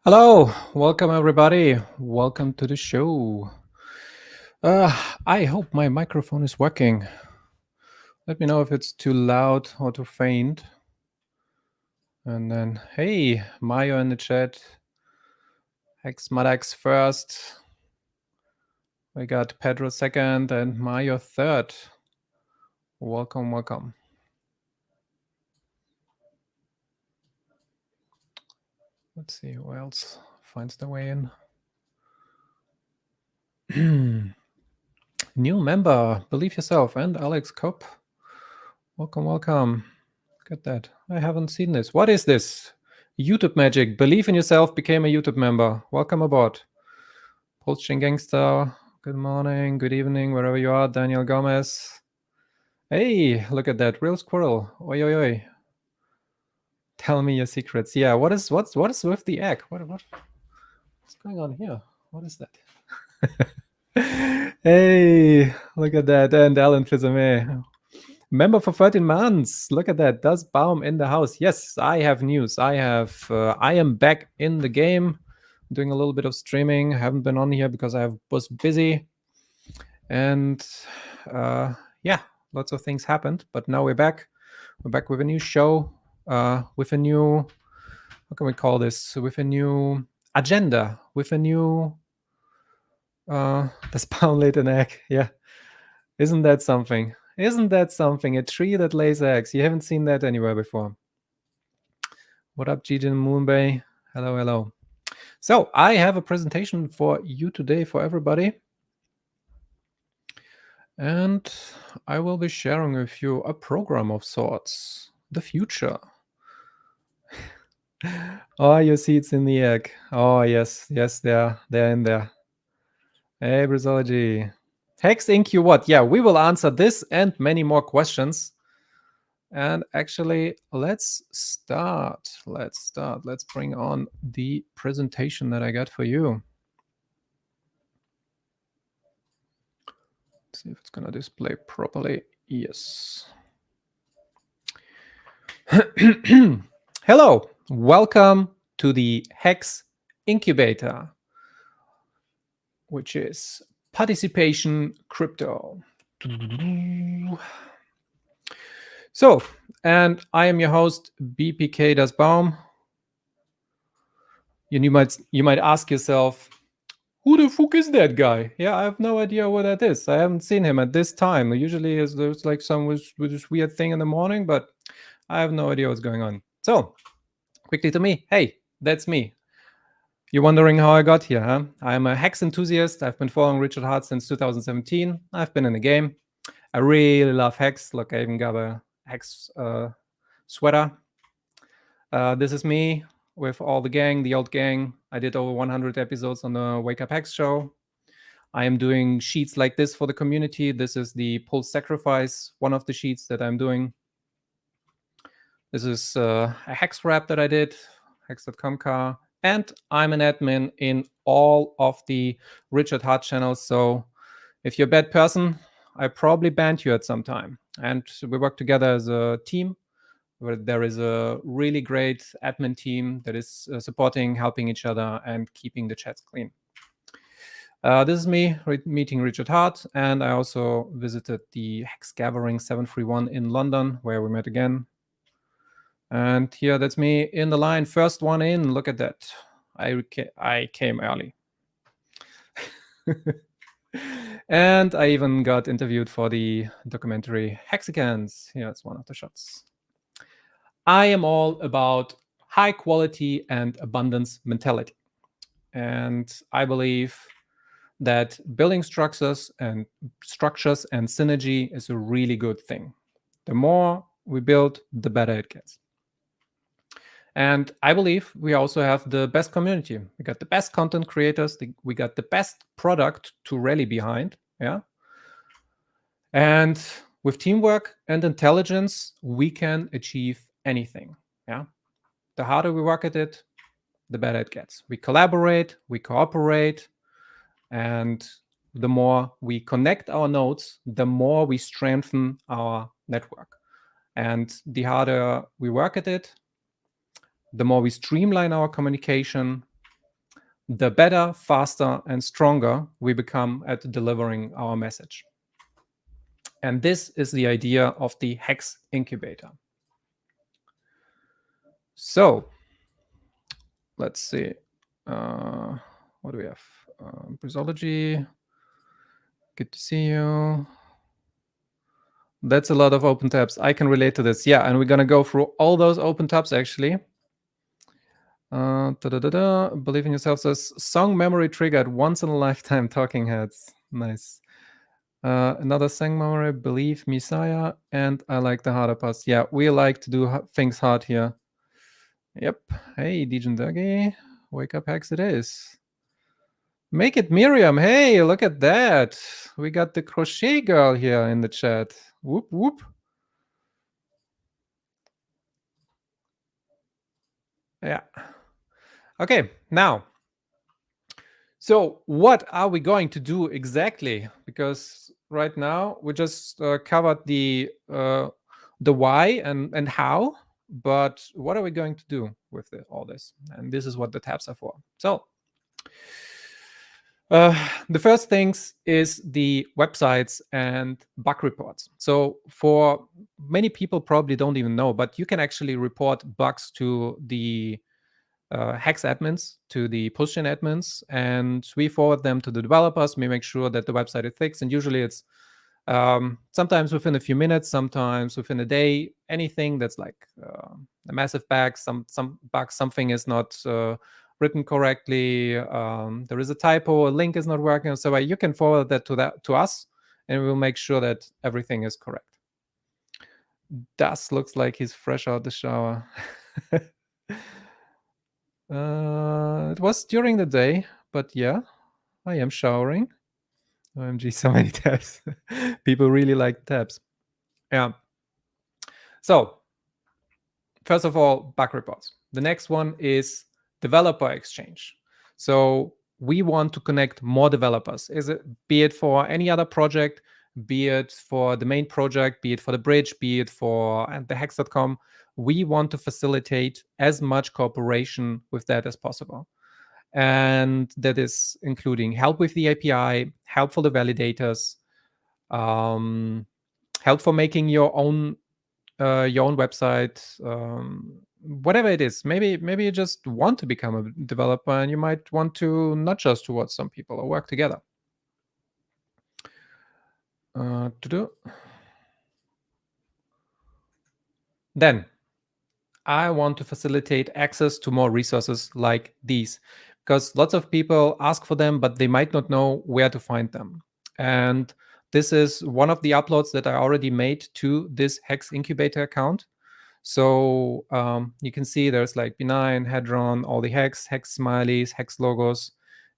Hello, welcome everybody. Welcome to the show. I hope my microphone is working. Let me know if it's too loud or too faint. And then, hey, Mayo in the chat. HEX first. We got Pedro second and Mayo third. Welcome, welcome. Let's see who else finds their way in. New member, Believe Yourself, and Alex Kopp. Welcome, welcome. Look at that. I haven't seen this. What is this? YouTube magic. Believe in yourself became a YouTube member. Welcome aboard. Post-chain Gangster. Good morning, good evening, wherever you are. Daniel Gomez. Hey, look at that. Real squirrel. Oi, oi, oi. Tell me your secrets. Yeah, what is with the egg? What's going on here? What is that? Hey, look at that. And Alan Fizame. Member for 13 months. Look at that. Does Baum in the house? Yes, I have news. I am back in the game. Doing a little bit of streaming. I haven't been on here because I was busy. And yeah, lots of things happened. But now we're back. We're back with a new show. With a new, how can we call this? With a new agenda. With a new, does Baum laid an egg? Yeah. Isn't that something? Isn't that something? A tree that lays eggs. You haven't seen that anywhere before. What up, Jijin Moonbay? Hello, hello. So I have a presentation for you today, for everybody. And I will be sharing with you a program of sorts, the future. Oh, you see it's in the egg. Oh, yes, they're in there. Hey, Brizology. Hex Incu what? Yeah, we will answer this and many more questions. And actually, let's start. Let's bring on the presentation that I got for you. Let's see if it's going to display properly. Yes. Hello. Welcome to the HEX Incubator, which is participation crypto. So, and I am your host, BPK Das Baum. And you might ask yourself, who the fuck is that guy? Yeah, I have no idea what that is. I haven't seen him at this time. Usually there's like some with this weird thing in the morning, but I have no idea what's going on. So, quickly to me, hey, that's me. You're wondering how I got here, huh? I'm a HEX enthusiast. I've been following Richard Hart since 2017. I've been in the game. I really love HEX. Look, I even got a HEX sweater. This is me with all the gang, the old gang. I did over 100 episodes on the Wake Up HEX show. I am doing sheets like this for the community. This is the Pulse Sacrifice, one of the sheets that I'm doing. This is a HEX wrap that I did, hex.com car. And I'm an admin in all of the Richard Hart channels. So if you're a bad person, I probably banned you at some time. And we work together as a team, where there is a really great admin team that is supporting, helping each other, and keeping the chats clean. This is me meeting Richard Hart, and I also visited the HEX Gathering 731 in London, where we met again. And here, that's me in the line, first one in. Look at that. I came early. And I even got interviewed for the documentary Hexicans. Here, it's one of the shots. I am all about high quality and abundance mentality. And I believe that building structures and synergy is a really good thing. The more we build, the better it gets. And I believe we also have the best community. We got the best content creators. We got the best product to rally behind. Yeah. And with teamwork and intelligence, we can achieve anything. Yeah. The harder we work at it, the better it gets. We collaborate, we cooperate, and the more we connect our nodes, the more we strengthen our network. And the harder we work at it, the more we streamline our communication, the better, faster, and stronger we become at delivering our message. And this is the idea of the HEX Incubator. So let's see. What do we have? Brisology. Good to see you. That's a lot of open tabs. I can relate to this. Yeah, and we're going to go through all those open tabs, actually. Believe in yourself says, song memory triggered once in a lifetime, Talking Heads. Nice. Another song memory, Believe Messiah, and I like the harder parts. Yeah, we like to do things hard here. Yep. Hey, Dijon Duggy. Wake up, Hex it is. Make it Miriam. Hey, look at that. We got the crochet girl here in the chat. Whoop, whoop. Yeah. Okay, now. So what are we going to do exactly? Because right now we just covered the why and how, but what are we going to do with all this? And this is what the tabs are for. So the first things is the websites and bug reports. So for many people probably don't even know, but you can actually report bugs to the HEX admins, to the postchain admins, and we forward them to the developers. We make sure that the website is fixed, and usually it's sometimes within a few minutes, sometimes within a day. Anything that's like a massive bug, some bug, something is not written correctly, there is a typo, a link is not working, so you can forward that to us, and we'll make sure that everything is correct. Das looks like he's fresh out the shower. It was during the day, but yeah, I am showering. OMG, so many tabs. People really like tabs. Yeah. So, first of all, bug reports. The next one is developer exchange. So we want to connect more developers. Be it for any other project, be it for the main project, be it for the bridge, be it for the hex.com. We want to facilitate as much cooperation with that as possible. And that is including help with the API, help for the validators, help for making your own website, whatever it is. Maybe you just want to become a developer, and you might want to nudge us towards some people or work together. Then I want to facilitate access to more resources like these, because lots of people ask for them, but they might not know where to find them. And this is one of the uploads that I already made to this HEX Incubator account. So you can see there's like B9, Hadron, all the HEX smileys, HEX logos,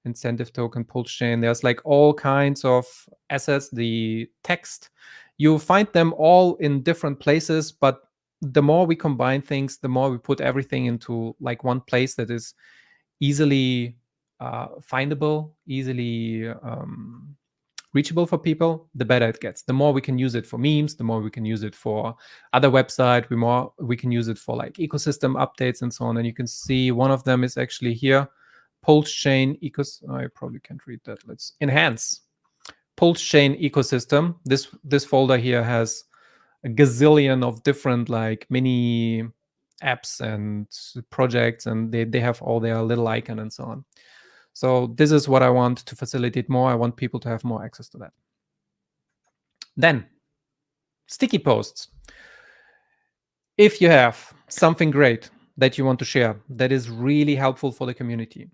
incentive token, pulse chain. There's like all kinds of assets, the text. You find them all in different places, but the more we combine things, the more we put everything into like one place that is easily findable, easily reachable for people, the better it gets. The more we can use it for memes, the more we can use it for other websites, the more we can use it for like ecosystem updates and so on. And you can see one of them is actually here, Pulse Chain I probably can't read that. Let's enhance. Pulse Chain ecosystem. This folder here has a gazillion of different like mini apps and projects, and they have all their little icon and so on. So this is what I want to facilitate more. I want people to have more access to that. Then, sticky posts. If you have something great that you want to share that is really helpful for the community,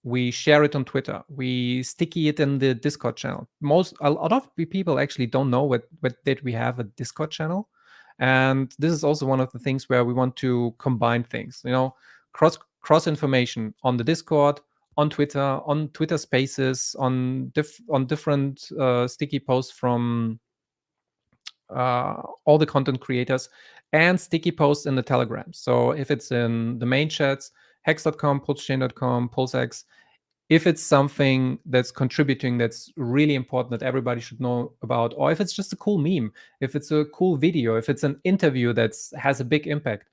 we share it on Twitter. We sticky it in the Discord channel. A lot of people actually don't know that we have a Discord channel. And this is also one of the things where we want to combine things, cross information on the Discord, on Twitter Spaces, on different sticky posts from all the content creators, and sticky posts in the Telegram. So if it's in the main chats, hex.com, pulsechain.com, pulsex, if it's something that's contributing that's really important that everybody should know about, or if it's just a cool meme, if it's a cool video, if it's an interview that has a big impact,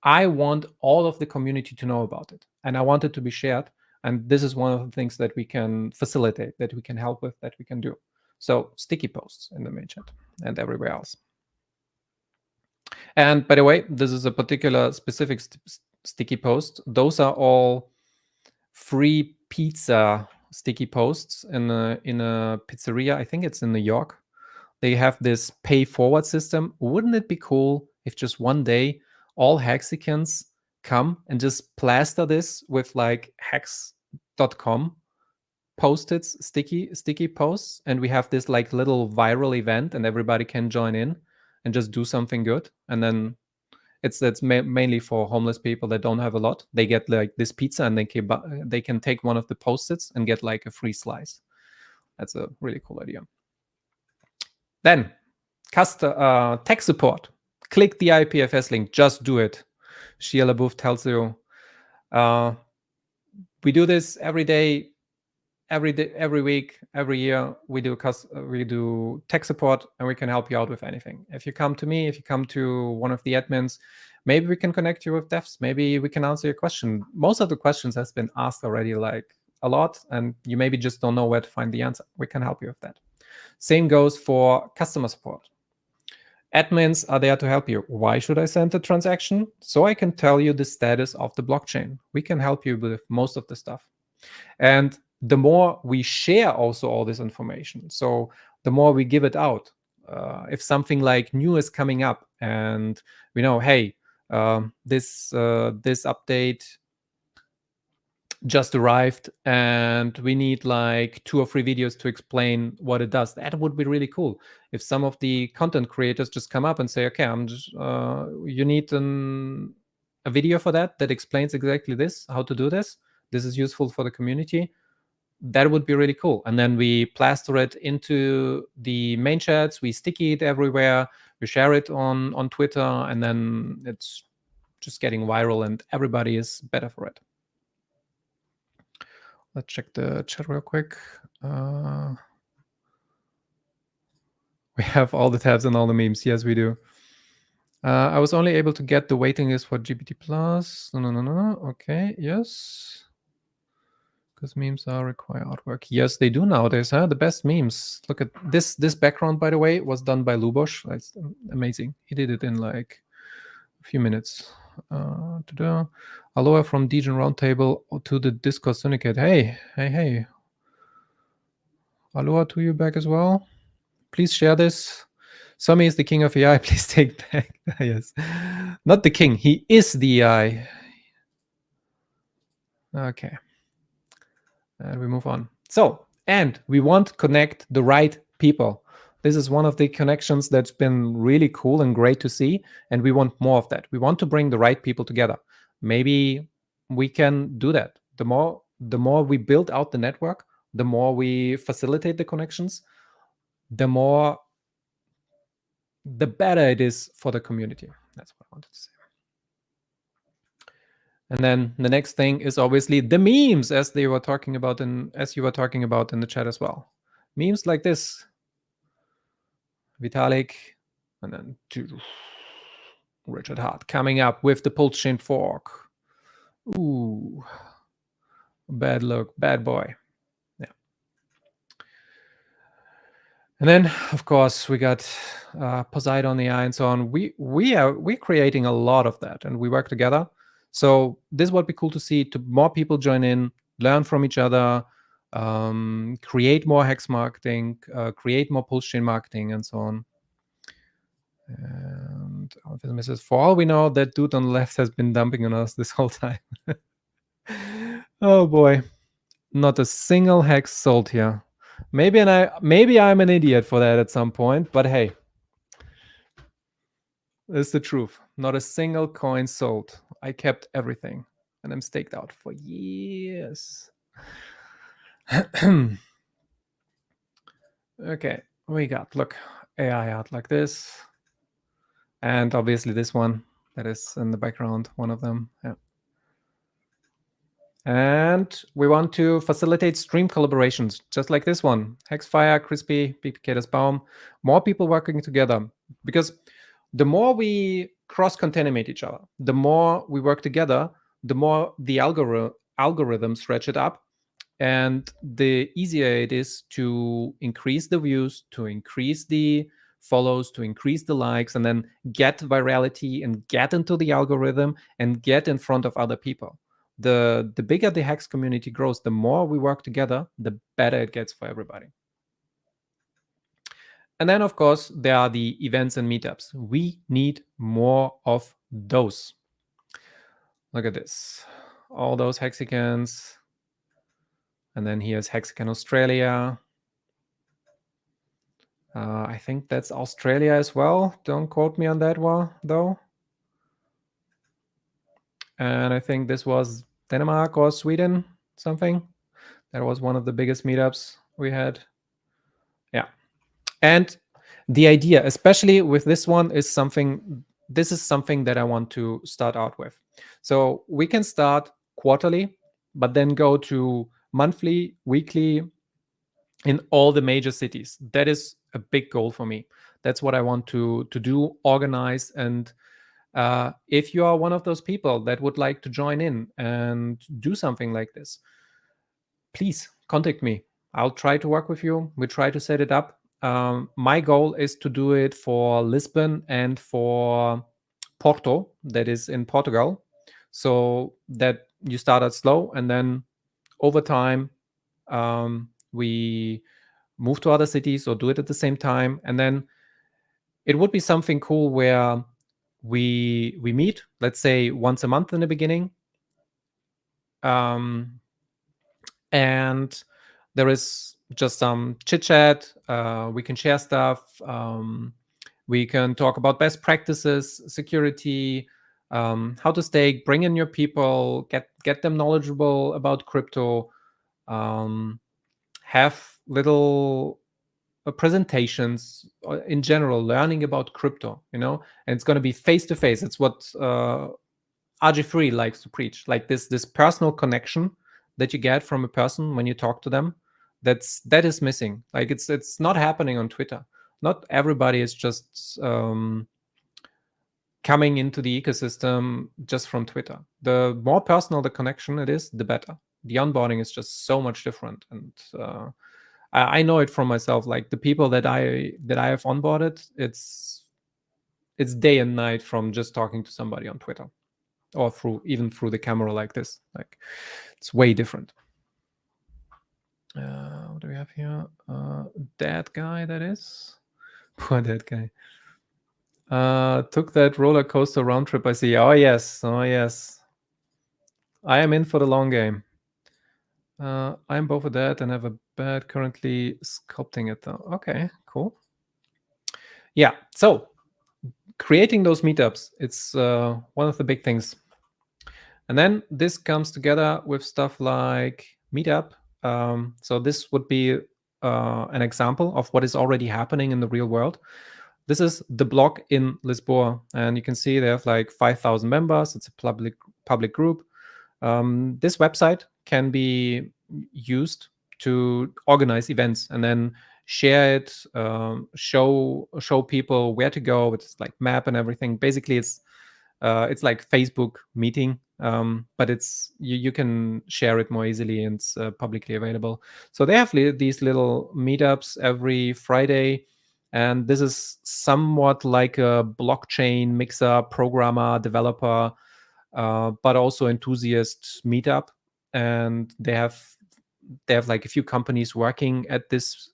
I want all of the community to know about it, and I want it to be shared. And this is one of the things that we can facilitate, that we can help with, that we can do. So sticky posts in the main chat and everywhere else. And by the way, this is a particular specific sticky post. Those are all free pizza sticky posts in a pizzeria. I think it's in New York. They have this pay forward system. Wouldn't it be cool if just one day all Hexicans come and just plaster this with like hex.com posted sticky posts, and we have this like little viral event and everybody can join in and just do something good. And then it's mainly for homeless people that don't have a lot. They get like this pizza and they can take one of the post-its and get like a free slice. That's a really cool idea. Then tech support. Click the IPFS link. Just do it. Shia LaBeouf tells you. We do this every day, every week, every year. We do tech support, and we can help you out with anything. If you come to me, if you come to one of the admins, maybe we can connect you with devs. Maybe we can answer your question. Most of the questions has been asked already, like a lot, and you maybe just don't know where to find the answer. We can help you with that. Same goes for customer support. Admins are there to help you. Why should I send a transaction? So I can tell you the status of the blockchain. We can help you with most of the stuff. And the more we share also all this information, so the more we give it out. If something like new is coming up and we know, hey, this update just arrived and we need like 2 or 3 videos to explain what it does, that would be really cool. If some of the content creators just come up and say, okay, I'm just you need a video for that explains exactly this, how to do this is useful for the community, that would be really cool. And then we plaster it into the main chats, we sticky it everywhere, we share it on Twitter, and then it's just getting viral and everybody is better for it. Let's check the chat real quick. We have all the tabs and all the memes. Yes, we do. I was only able to get the waiting list for GPT Plus. No. Okay, yes. Because memes require artwork. Yes, they do nowadays, huh? The best memes. Look at this. This background, by the way, was done by Lubosh. That's amazing. He did it in like a few minutes. Aloha from Degen Roundtable to the Discourse Syndicate. Hey. Aloha to you back as well. Please share this. Somi is the king of AI. Please take back. Yes. Not the king. He is the AI. Okay. And we move on. So, and we want to connect the right people. This is one of the connections that's been really cool and great to see. And we want more of that. We want to bring the right people together. Maybe we can do that. The more we build out the network, the more we facilitate the connections, the better it is for the community. That's what I wanted to say. And then the next thing is obviously the memes, as you were talking about in the chat as well. Memes like this. Vitalik, and then Richard Hart coming up with the pulse chain fork. Ooh, bad look, bad boy. Yeah. And then, of course, we got Poseidon AI and so on. We're creating a lot of that, and we work together. So this would be cool to see. To more people join in, learn from each other, create more hex marketing, create more pulse chain marketing, and so on. And for all we know, that dude on the left has been dumping on us this whole time. Oh boy, not a single hex sold here. Maybe I'm an idiot for that at some point, but hey, it's the truth. Not a single coin sold. I kept everything, and I'm staked out for years. Okay, we got, look, AI art like this. And obviously this one that is in the background, one of them. Yeah. And we want to facilitate stream collaborations, just like this one. Hexfire, Crispy, BPK's Baum, more people working together. Because the more we cross-contaminate each other, the more we work together, the more the algorithms ratchet up, and the easier it is to increase the views, to increase the follows, to increase the likes, and then get virality and get into the algorithm and get in front of other people. The bigger the HEX community grows, the more we work together, the better it gets for everybody. And then, of course, there are the events and meetups. We need more of those. Look at this. All those Hexicans. And then here's Hexican Australia. I think that's Australia as well. Don't quote me on that one, though. And I think this was Denmark or Sweden, something. That was one of the biggest meetups we had. Yeah. And the idea, especially with this one, is something that I want to start out with. So we can start quarterly, but then go to monthly, weekly in all the major cities. That is a big goal for me. That's what I want to do, organize. And if you are one of those people that would like to join in and do something like this, please contact me. I'll try to work with you. We try to set it up. My goal is to do it for Lisbon and for Porto, that is in Portugal, so that you start out slow and then over time we move to other cities or do it at the same time. And then it would be something cool where we meet, let's say once a month in the beginning, and there is just some chit chat. We can share stuff. We can talk about best practices, security, how to stake, bring in your people, get them knowledgeable about crypto, have little presentations in general, learning about crypto, and it's going to be face to face. It's what RG3 likes to preach, like this personal connection that you get from a person when you talk to them. That is missing. Like it's not happening on Twitter. Not everybody is just coming into the ecosystem just from Twitter. The more personal the connection it is, the better. The onboarding is just so much different, and I know it from myself. Like the people that I have onboarded, it's day and night from just talking to somebody on Twitter or even through the camera like this. Like it's way different. What do we have here? That guy, that is. Poor that guy. Took that roller coaster round trip, I see. Oh yes. I am in for the long game. I'm both of that and have a bed currently sculpting it though. Okay, cool. Yeah, so creating those meetups, it's one of the big things. And then this comes together with stuff like Meetup. So this would be an example of what is already happening in the real world. This is the blog in Lisboa, and you can see they have like 5,000 members. It's a public group. This website can be used to organize events and then share it, show people where to go. It's like map and everything. Basically, it's like Facebook meeting, but it's you can share it more easily, and it's publicly available. So they have these little meetups every Friday, and this is somewhat like a blockchain mixer, programmer, developer, but also enthusiast meetup. And they have like a few companies working at this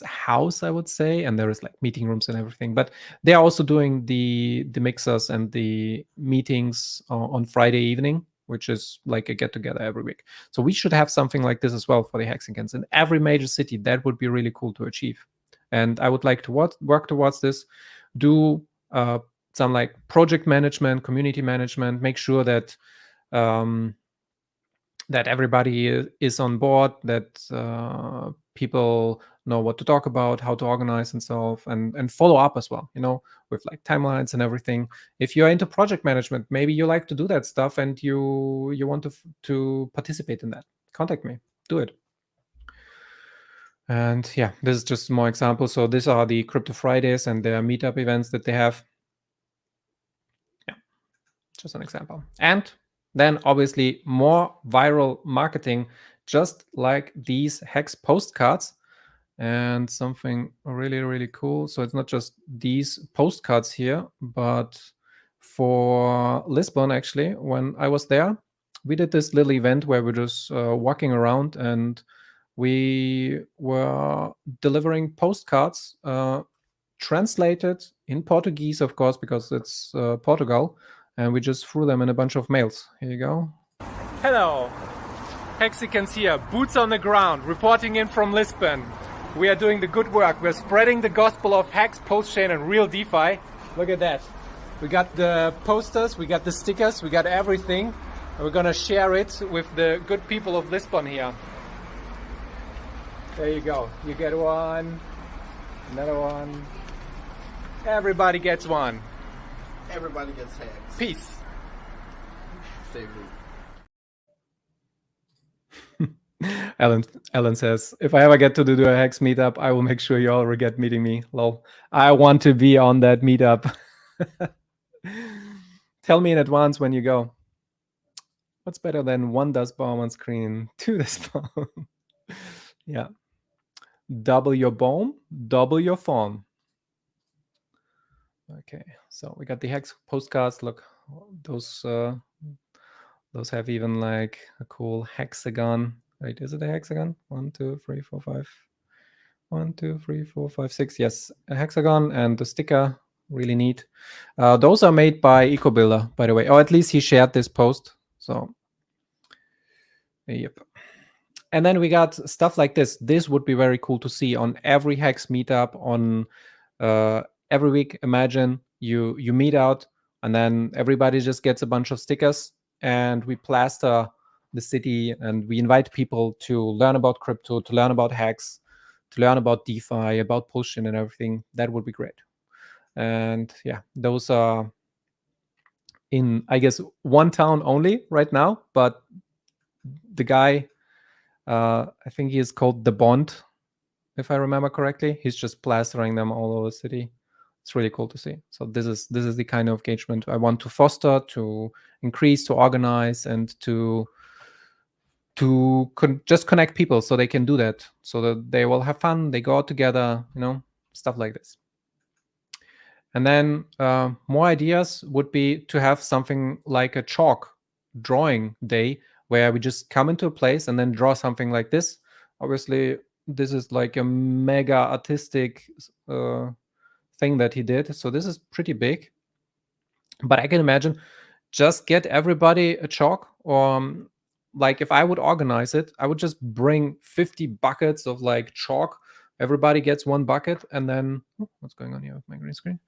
house, I would say, and there is like meeting rooms and everything. But they are also doing the mixers and the meetings on Friday evening, which is like a get together every week. So we should have something like this as well for the Hexicans in every major city. That would be really cool to achieve. And I would like to work towards this, do some like project management, community management, make sure that that everybody is on board, that people know what to talk about, how to organize themselves, and follow up as well, with like timelines and everything. If you're into project management, maybe you like to do that stuff and you want to participate in that, contact me, do it. And yeah, this is just more examples. So these are the Crypto Fridays and their meetup events that they have. Yeah. Just an example. And then obviously more viral marketing, just like these HEX postcards. And something really, really cool. So it's not just these postcards here, but for Lisbon, actually, when I was there, we did this little event where we're just walking around and we were delivering postcards translated in Portuguese, of course, because it's Portugal, and we just threw them in a bunch of mails. Here you go. Hello, Hexicans here, boots on the ground, reporting in from Lisbon. We are doing the good work. We're spreading the gospel of HEX, Postchain, and real DeFi. Look at that. We got the posters, we got the stickers, we got everything. And we're gonna share it with the good people of Lisbon here. There you go. You get one, another one. Everybody gets one. Everybody gets HEX. Peace. Save me. Alan says, if I ever get to do a HEX meetup, I will make sure you all regret meeting me. Lol. I want to be on that meetup. Tell me in advance when you go. What's better than one dust bomb on screen, two dust bomb? Yeah. Double your bomb, double your phone. Okay, so we got the HEX postcards. Look, those have even like a cool hexagon. Wait, is it a hexagon? 1, 2, 3, 4, 5. 1, 2, 3, 4, 5, 6. Yes, a hexagon and the sticker. Really neat. Those are made by EcoBuilder, by the way. Or at least he shared this post. So, yep. And then we got stuff like this. This would be very cool to see on every HEX meetup. On every week, imagine you meet out, and then everybody just gets a bunch of stickers, and we plaster the city, and we invite people to learn about crypto, to learn about HEX, to learn about DeFi, about Postchain and everything. That would be great. And yeah, those are in, I guess, one town only right now, but the guy, I think he is called The Bond, if I remember correctly. He's just plastering them all over the city. It's really cool to see. So this is the kind of engagement I want to foster, to increase, to organize, and to just connect people so they can do that, so that they will have fun, they go out together, stuff like this. And then more ideas would be to have something like a chalk drawing day, where we just come into a place and then draw something like this. Obviously, this is like a mega artistic thing that he did. So this is pretty big. But I can imagine just get everybody a chalk, or like if I would organize it, I would just bring 50 buckets of like chalk. Everybody gets one bucket, and then what's going on here with my green screen?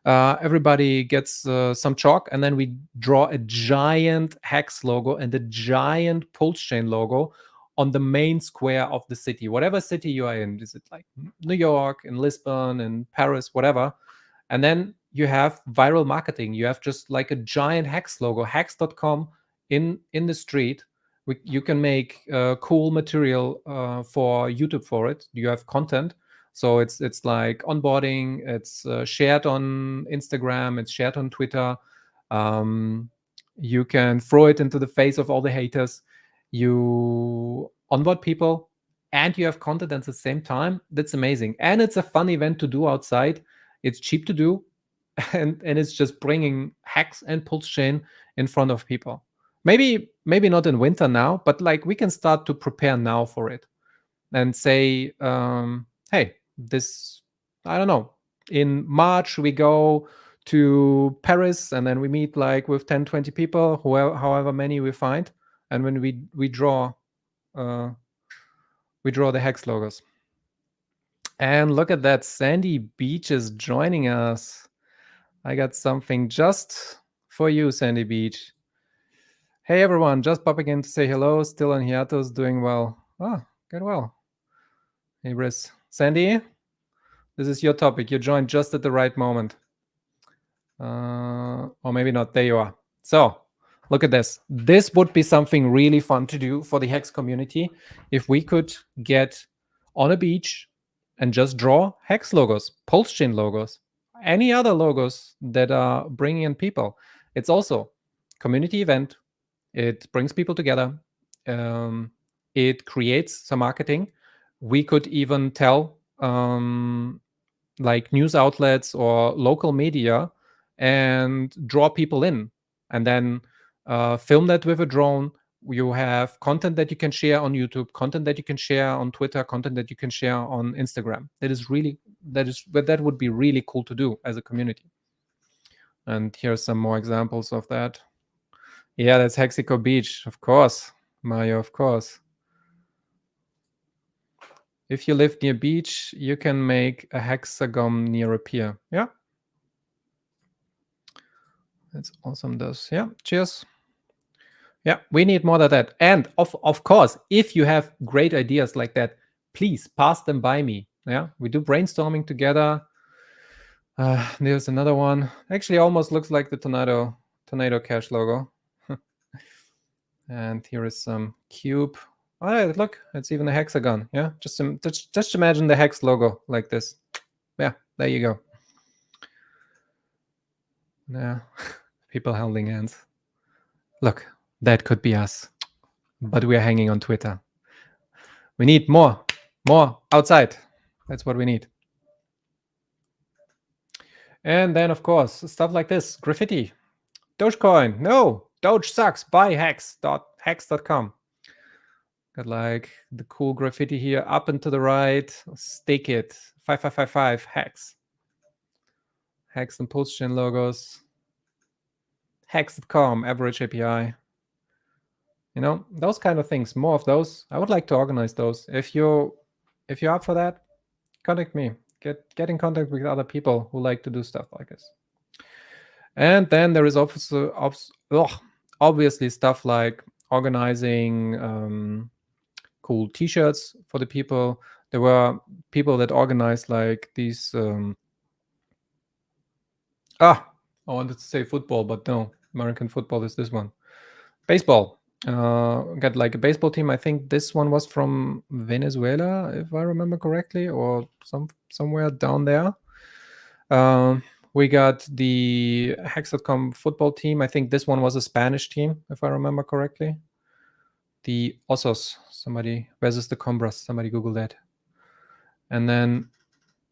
Everybody gets some chalk, and then we draw a giant HEX logo and a giant Postchain logo on the main square of the city, whatever city you are in. Is it like New York, in Lisbon, in Paris, whatever? And then you have viral marketing. You have just like a giant HEX logo, hex.com in the street. You can make cool material for YouTube for it. You have content. So it's like onboarding. It's shared on Instagram. It's shared on Twitter. You can throw it into the face of all the haters. You onboard people, and you have content at the same time. That's amazing. And it's a fun event to do outside. It's cheap to do, and it's just bringing HEX and Postchain in front of people. Maybe not in winter now, but like we can start to prepare now for it, and say, hey, this, I don't know, in March we go to Paris, and then we meet like with 10, 20 people, however many we find, and when we draw the HEX logos. And look at that, Sandy Beach is joining us. I got something just for you, Sandy Beach. Hey everyone, just popping in to say hello. Still on hiatus, doing well. Ah, good, well. Hey Briss. Sandy, this is your topic. You joined just at the right moment. Or maybe not. There you are. So look at this. This would be something really fun to do for the HEX community if we could get on a beach and just draw HEX logos, Postchain logos, any other logos that are bringing in people. It's also community event. It brings people together. It creates some marketing. We could even tell like news outlets or local media and draw people in, and then film that with a drone. You have content that you can share on YouTube, content that you can share on Twitter, content that you can share on Instagram. That would be really cool to do as a community. And here's some more examples of that. Yeah, that's HEX Beach, of course, Mario, of course. If you live near beach, you can make a hexagon near a pier. Yeah. That's awesome, those. Yeah, cheers. Yeah, we need more of that. And of course, if you have great ideas like that, please pass them by me. Yeah, we do brainstorming together. There's another one. Actually, almost looks like the Tornado Cash logo. And here is some cube. Oh, look, it's even a hexagon. Yeah, just imagine the hex logo like this. Yeah, there you go. Yeah, people holding hands. Look, that could be us, but we are hanging on Twitter. We need more outside. That's what we need. And then, of course, stuff like this. Graffiti. Dogecoin. No, Doge sucks. Buy hex.com. Got like the cool graffiti here up and to the right. Stake it. 5555 hex. Hex and post-chain logos. Hex.com, average API. You know, those kind of things. More of those. I would like to organize those. If you're up for that, contact me. Get in contact with other people who like to do stuff like this. And then there is also obviously stuff like organizing cool T-shirts for the people. There were people that organized like these. I wanted to say football, but no, American football is this one. Baseball. Got like a baseball team. I think this one was from Venezuela, if I remember correctly, or somewhere down there. We got the Hex.com football team. I think this one was a Spanish team, if I remember correctly. The Osos, somebody versus the Combras. Somebody Google that. And then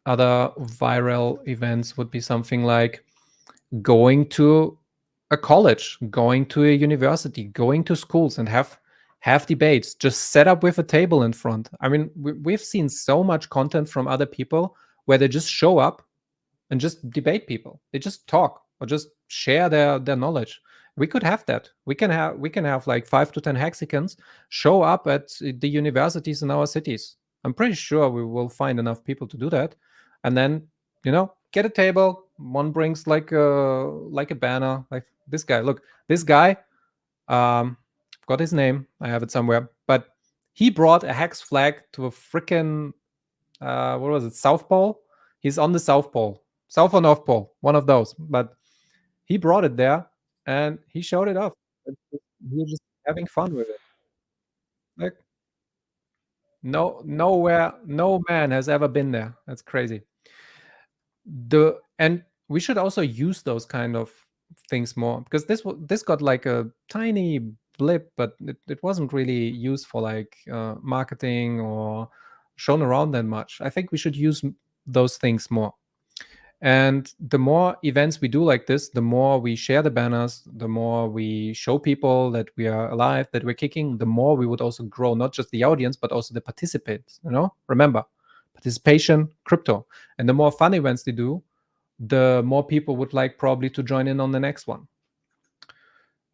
other viral events would be something like going to a college, going to a university, going to schools and have debates, just set up with a table in front. I mean, we've seen so much content from other people where they just show up and just debate people. They just talk or just share their knowledge. We could have that. We can have like 5 to 10 Hexicans show up at the universities in our cities. I'm pretty sure we will find enough people to do that. And then, you know, get a table. One brings like a banner, like this guy. Look, this guy, got his name. I have it somewhere. But he brought a hex flag to a freaking, what was it, South Pole? He's on the South Pole. South or North Pole, one of those. But he brought it there and he showed it off. He was just having fun with it. Like, nowhere, no man has ever been there. That's crazy. And we should also use those kind of things more, because this got like a tiny blip, but it wasn't really used for like marketing or shown around that much. I think we should use those things more. And the more events we do like this, the more we share the banners, the more we show people that we are alive, that we're kicking, the more we would also grow not just the audience, but also the participants. You know, remember, participation, crypto. And the more fun events they do, the more people would like probably to join in on the next one.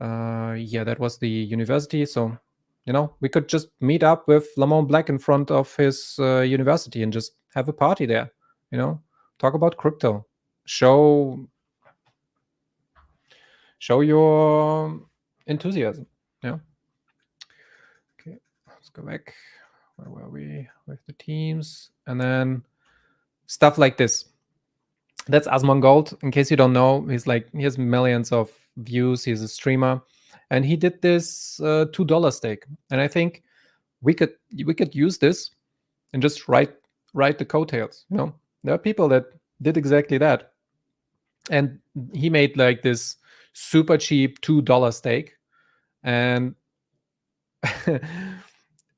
Yeah, that was the university. So, you know, we could just meet up with Lamont Black in front of his university and just have a party there, you know, talk about crypto, show your enthusiasm. Yeah. Okay, let's go back. Where were we with the teams? And then stuff like this. That's Asmongold. In case you don't know, he has millions of views. He's a streamer, and he did this $2 stake. And I think we could use this and just write the coattails. You know, there are people that did exactly that, and he made like this super cheap $2 stake, and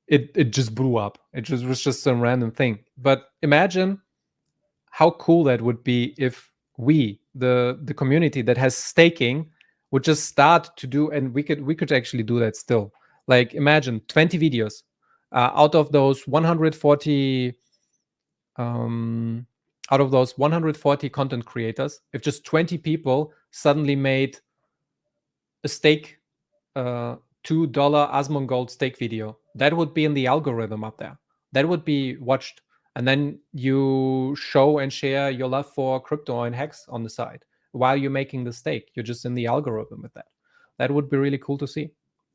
it just blew up. It was just some random thing. But imagine how cool that would be if we, the community that has staking, would just start to do, and we could actually do that still. Like imagine 20 videos out of those 140 content creators. If just 20 people suddenly made a stake $2 Asmongold stake video, that would be in the algorithm up there. That would be watched. And then you show and share your love for crypto and HEX on the side while you're making the stake. You're just in the algorithm with that. That would be really cool to see.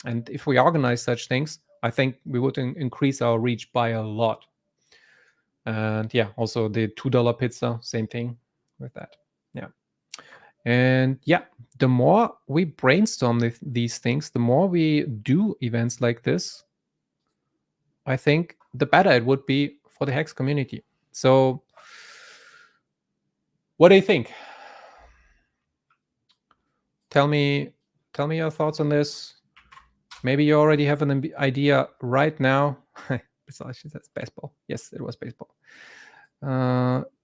And if we organize such things, I think we would increase our reach by a lot. And yeah, also the $2 pizza, same thing with that. Yeah. And yeah, the more we brainstorm these things, the more we do events like this, I think the better it would be for the HEX community. So what do you think? Tell me your thoughts on this. Maybe you already have an idea right now. Besides, that's baseball. Yes, it was baseball.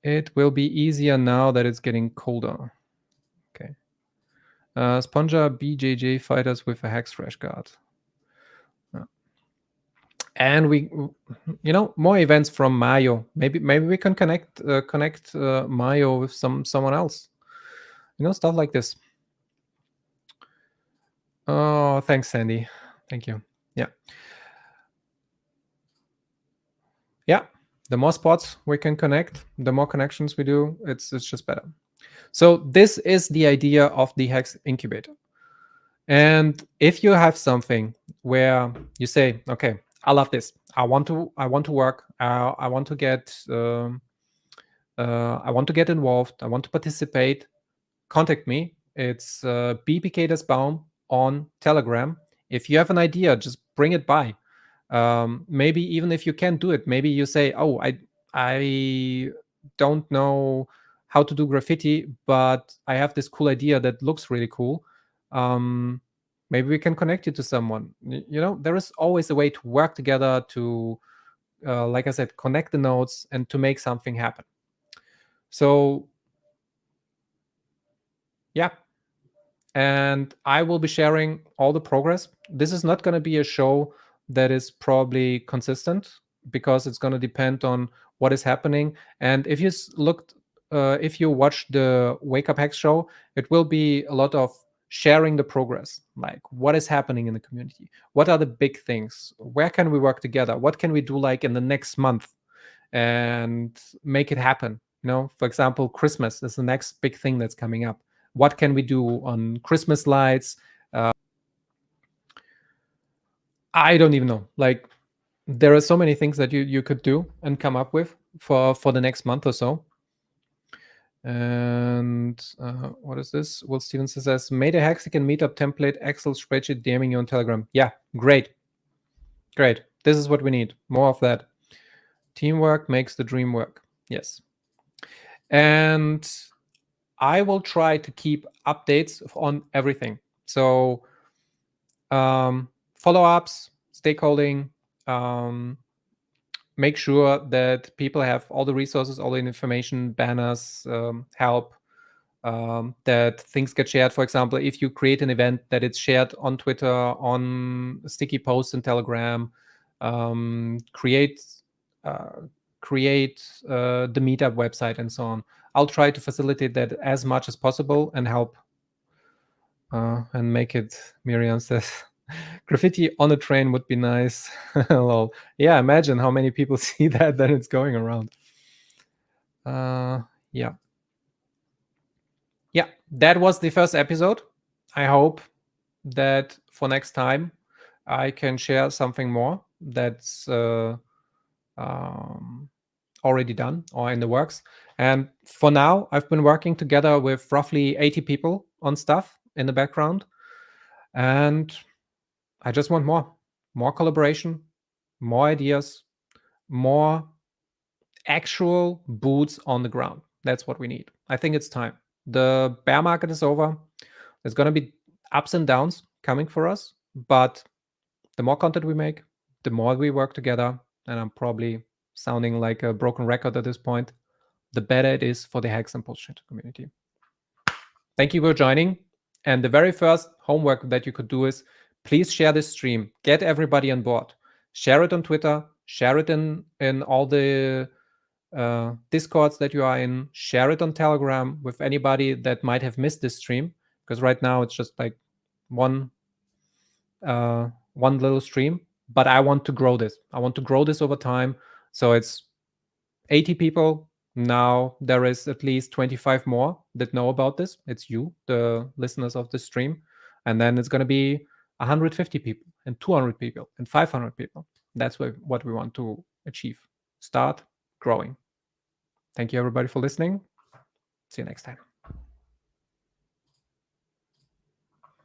It will be easier now that it's getting colder. Okay. Sponja BJJ fighters with a HEX fresh guard. And we, more events from Mayo. Maybe we can connect Mayo with someone else. Stuff like this. Oh, thanks, Sandy. Thank you. Yeah. Yeah. The more spots we can connect, the more connections we do, it's just better. So this is the idea of the HEX Incubator. And if you have something where you say, okay, I love this. I want to work. I want to get involved. I want to participate. Contact me. It's BPK-Baum on Telegram. If you have an idea, just bring it by. Maybe even if you can't do it, maybe you say, oh, I don't know how to do graffiti, but I have this cool idea that looks really cool. Maybe we can connect you to someone. There is always a way to work together to, like I said, connect the nodes and to make something happen. So, yeah. And I will be sharing all the progress. This is not going to be a show that is probably consistent because it's going to depend on what is happening. And if you watch the Wake Up Hex show, it will be a lot of sharing the progress, like what is happening in the community, what are the big things, where can we work together, what can we do like in the next month and make it happen. For example, Christmas is the next big thing that's coming up. What can we do on Christmas lights? I don't even know. Like, there are so many things that you could do and come up with for the next month or so. And what is this? Will Stevenson says, made a Hexican meetup template, Excel spreadsheet, DMing you on Telegram. Yeah, great. This is what we need. More of that. Teamwork makes the dream work. Yes. And I will try to keep updates on everything. So follow-ups, stakeholding, make sure that people have all the resources, all the information, banners, help, that things get shared. For example, if you create an event, that it's shared on Twitter, on sticky posts in Telegram, create the meetup website and so on. I'll try to facilitate that as much as possible and help and make it. Miriam says, graffiti on a train would be nice. Lol. Yeah, imagine how many people see that, then it's going around. Yeah. Yeah, that was the first episode. I hope that for next time I can share something more that's already done or in the works. And for now, I've been working together with roughly 80 people on stuff in the background. And I just want more collaboration, more ideas, more actual boots on the ground. That's what we need. I think it's time. The bear market is over. There's going to be ups and downs coming for us, but the more content we make, the more we work together, and I'm probably sounding like a broken record at this point, the better it is for the HEX and Postchain community. Thank you for joining. And the very first homework that you could do is please share this stream. Get everybody on board. Share it on Twitter. Share it in all the Discords that you are in. Share it on Telegram with anybody that might have missed this stream. Because right now it's just like one little stream. But I want to grow this. I want to grow this over time. So it's 80 people. Now there is at least 25 more that know about this. It's you, the listeners of the stream. And then it's going to be 150 people and 200 people and 500 people. That's what we want to achieve. Start growing. Thank you, everybody, for listening. See you next time.